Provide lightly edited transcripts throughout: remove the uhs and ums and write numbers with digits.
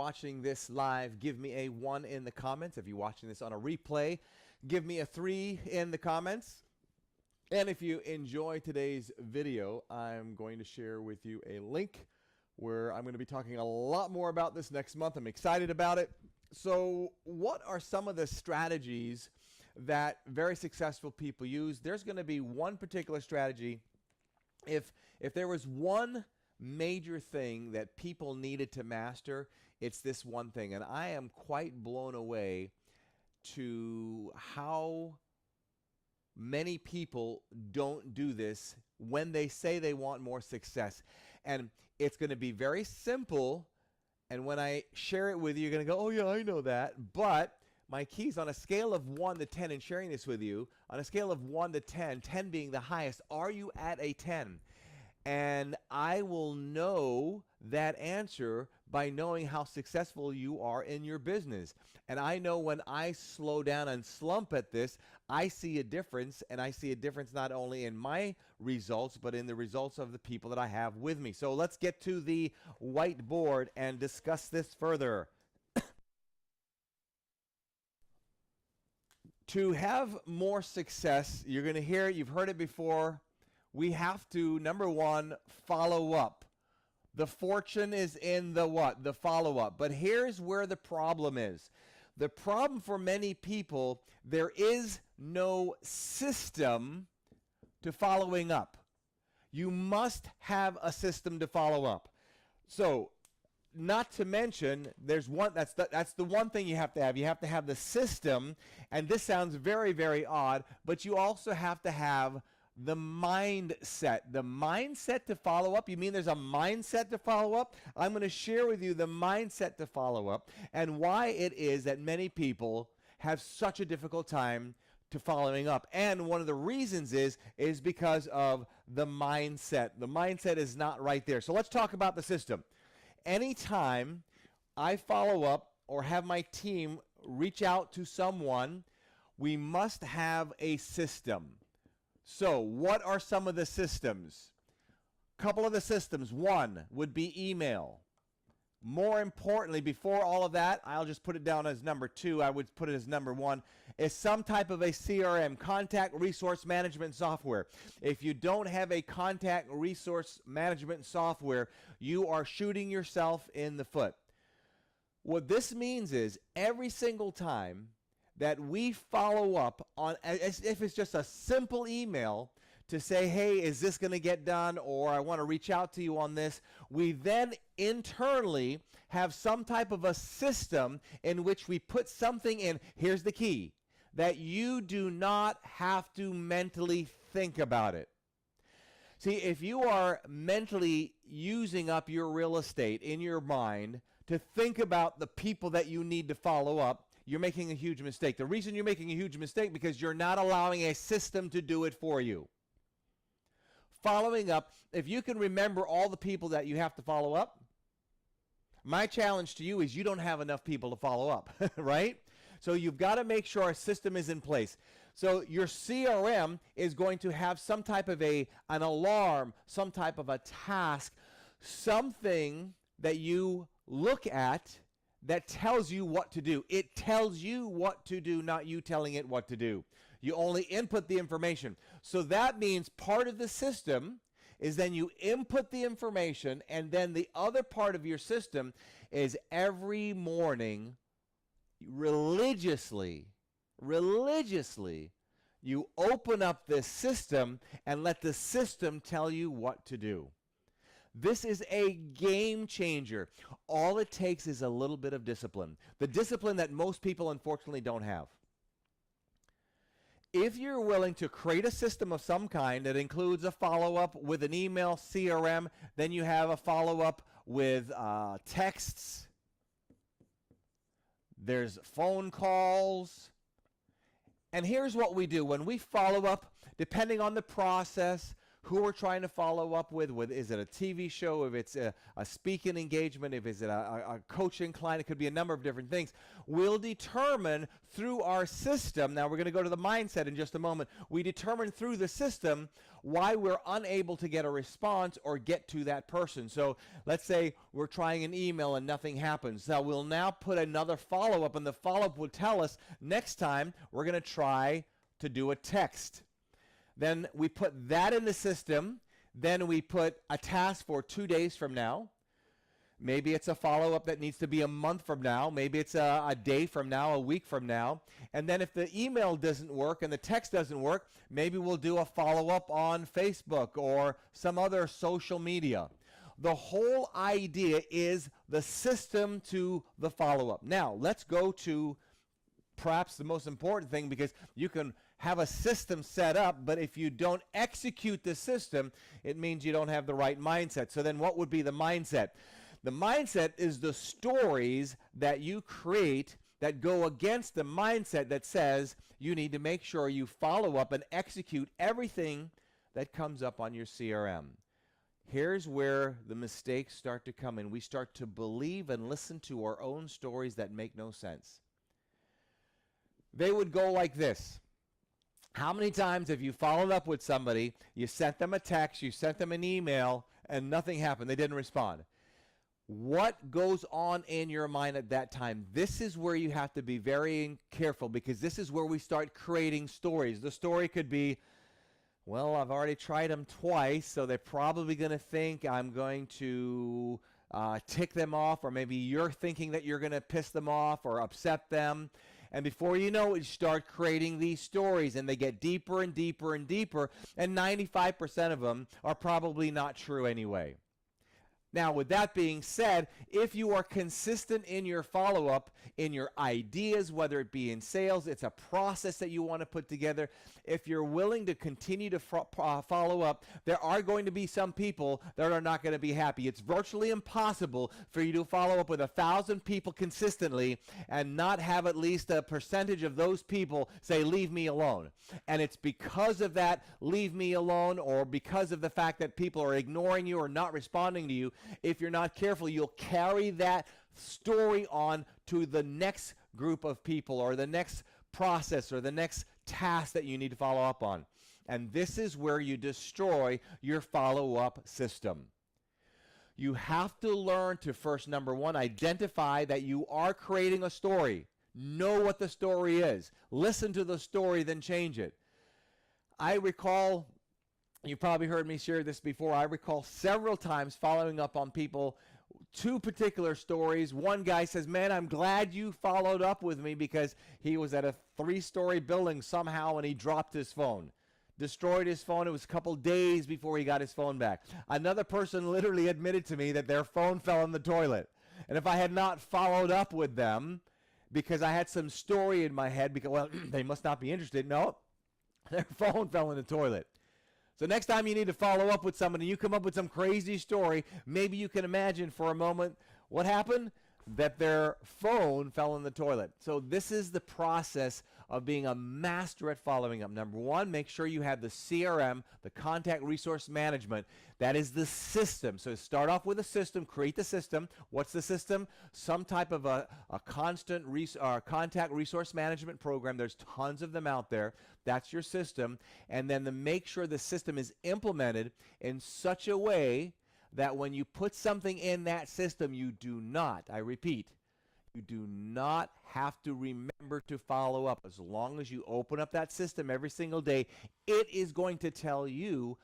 watching this live, give me a 1 in the comments. If you're watching this on a replay, give me a 3 in the comments. And if you enjoy today's video, I'm going to share with you a link where I'm going to be talking a lot more about this next month. I'm excited about it. So what are some of the strategies that very successful people use? There's going to be one particular strategy. If there was one major thing that people needed to master, it's this one thing. And I am quite blown away to how many people don't do this when they say they want more success. And it's going to be very simple. And when I share it with you, you're going to go, oh yeah, I know that. But my keys on a scale of 1 to 10 in sharing this with you, on a scale of 1 to 10, 10 being the highest, are you at a 10? And I will know that answer by knowing how successful you are in your business. And I know when I slow down and slump at this, I see a difference, and I see a difference not only in my results, but in the results of the people that I have with me. So let's get to the whiteboard and discuss this further. To have more success, you're going to hear it, you've heard it before, we have to, number one, follow up. The fortune is in the what? The follow-up. But here's where the problem is. The problem for many people, there is no system to following up. You must have a system to follow up. So, not to mention, there's one, that's the one thing you have to have. You have to have the system, and this sounds very, very odd, but you also have to have the mindset. The mindset to follow up. You mean there's a mindset to follow up? I'm going to share with you the mindset to follow up and why it is that many people have such a difficult time to following up. And one of the reasons is because of the mindset. The mindset is not right there. So let's talk about the system. Anytime I follow up or have my team reach out to someone, we must have a system. So what are some of the systems? Couple of the systems. One would be email. More importantly, before all of that, I'll just put it down as number 2. I would put it as number 1, is some type of a CRM, contact resource management software. If you don't have a contact resource management software, you are shooting yourself in the foot. What this means is every single time that we follow up on, as if it's just a simple email to say, hey, is this going to get done, or I want to reach out to you on this, we then internally have some type of a system in which we put something in. Here's the key, that you do not have to mentally think about it. See, if you are mentally using up your real estate in your mind to think about the people that you need to follow up, you're making a huge mistake. The reason you're making a huge mistake because you're not allowing a system to do it for you. Following up, if you can remember all the people that you have to follow up, my challenge to you is you don't have enough people to follow up, right? So you've got to make sure a system is in place. So your CRM is going to have some type of an alarm, some type of a task, something that you look at that tells you what to do. It tells you what to do, not you telling it what to do. You only input the information. So that means part of the system is then you input the information, and then the other part of your system is every morning, religiously, you open up this system and let the system tell you what to do. This is a game changer. All it takes is a little bit of discipline. The discipline that most people unfortunately don't have. If you're willing to create a system of some kind that includes a follow-up with an email CRM, then you have a follow-up with texts, there's phone calls, and here's what we do. When we follow up, depending on the process, who we're trying to follow up with. Is it a TV show, if it's a speaking engagement, if it's a coaching client, it could be a number of different things. We'll determine through our system, now we're going to go to the mindset in just a moment, we determine through the system why we're unable to get a response or get to that person. So let's say we're trying an email and nothing happens. Now we'll now put another follow-up, and the follow-up will tell us next time we're going to try to do a text. Then we put that in the system. Then we put a task for 2 days from now. Maybe it's a follow-up that needs to be a month from now. Maybe it's a day from now, a week from now. And then if the email doesn't work and the text doesn't work, maybe we'll do a follow-up on Facebook or some other social media. The whole idea is the system to the follow-up. Now, let's go to perhaps the most important thing, because you can have a system set up, but if you don't execute the system, it means you don't have the right mindset. So then what would be the mindset? The mindset is the stories that you create that go against the mindset that says you need to make sure you follow up and execute everything that comes up on your CRM. Here's where the mistakes start to come in. We start to believe and listen to our own stories that make no sense. They would go like this. How many times have you followed up with somebody, you sent them a text, you sent them an email, and nothing happened? They didn't respond. What goes on in your mind at that time? This is where you have to be very careful, because this is where we start creating stories. The story could be, well, I've already tried them twice, so they're probably going to think I'm going to tick them off, or maybe you're thinking that you're going to piss them off or upset them. And before you know it, you start creating these stories, and they get deeper and deeper and deeper, and 95% of them are probably not true anyway. Now, with that being said, if you are consistent in your follow-up, in your ideas, whether it be in sales, it's a process that you want to put together. If you're willing to continue to follow up, there are going to be some people that are not going to be happy. It's virtually impossible for you to follow up with 1,000 people consistently and not have at least a percentage of those people say, leave me alone. And it's because of that, leave me alone, or because of the fact that people are ignoring you or not responding to you, if you're not careful, you'll carry that story on to the next group of people, or the next process, or the next task that you need to follow up on. And this is where you destroy your follow-up system. You have to learn to first, number one, identify that you are creating a story. Know what the story is. Listen to the story, then change it. I recall, you've probably heard me share this before, I recall several times following up on people, two particular stories. One guy says, man, I'm glad you followed up with me, because he was at a 3-story building somehow and he dropped his phone. Destroyed his phone. It was a couple days before he got his phone back. Another person literally admitted to me that their phone fell in the toilet. And if I had not followed up with them, because I had some story in my head, because, well, they must not be interested. No, their phone fell in the toilet. So next time you need to follow up with somebody, you come up with some crazy story, maybe you can imagine for a moment what happened? That their phone fell in the toilet. So this is the process of being a master at following up. Number one, make sure you have the CRM, the contact resource management. That is the system. So start off with a system, create the system. What's the system? Some type of a constant contact resource management program. There's tons of them out there. That's your system. And then make sure the system is implemented in such a way that when you put something in that system, you do not, I repeat, you do not have to remember to follow up. As long as you open up that system every single day, it is going to tell you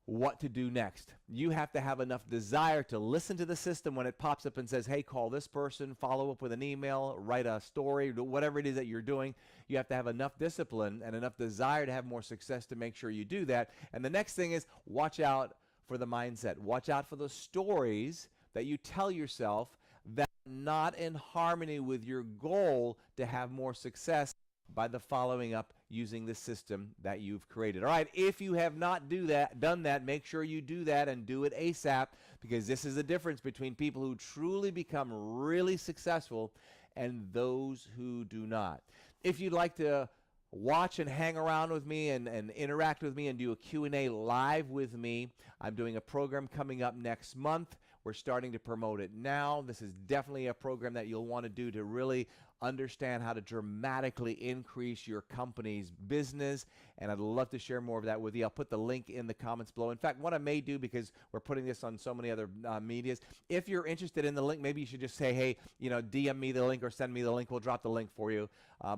what to do next. You have to have enough desire to listen to the system when it pops up and says, hey, call this person, follow up with an email, write a story, whatever it is that you're doing. You have to have enough discipline and enough desire to have more success to make sure you do that. And the next thing is, watch out for the mindset. Watch out for the stories that you tell yourself that are not in harmony with your goal to have more success by the following up using the system that you've created. All right, if you have not done that, make sure you do that and do it ASAP, because this is the difference between people who truly become really successful and those who do not. If you'd like to watch and hang around with me and interact with me and do a Q&A live with me. I'm doing a program coming up next month. We're starting to promote it now. This is definitely a program that you'll want to do to really understand how to dramatically increase your company's business, and I'd love to share more of that with you. I'll put the link in the comments below. In fact, what I may do, because we're putting this on so many other medias, if you're interested in the link, maybe you should just say, hey, DM me the link or send me the link. We'll drop the link for you.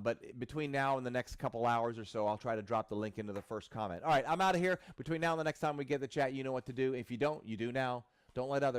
But between now and the next couple hours or so, I'll try to drop the link into the first comment. All right, I'm out of here. Between now and the next time we get the chat, you know what to do. If you don't, you do now. Don't let others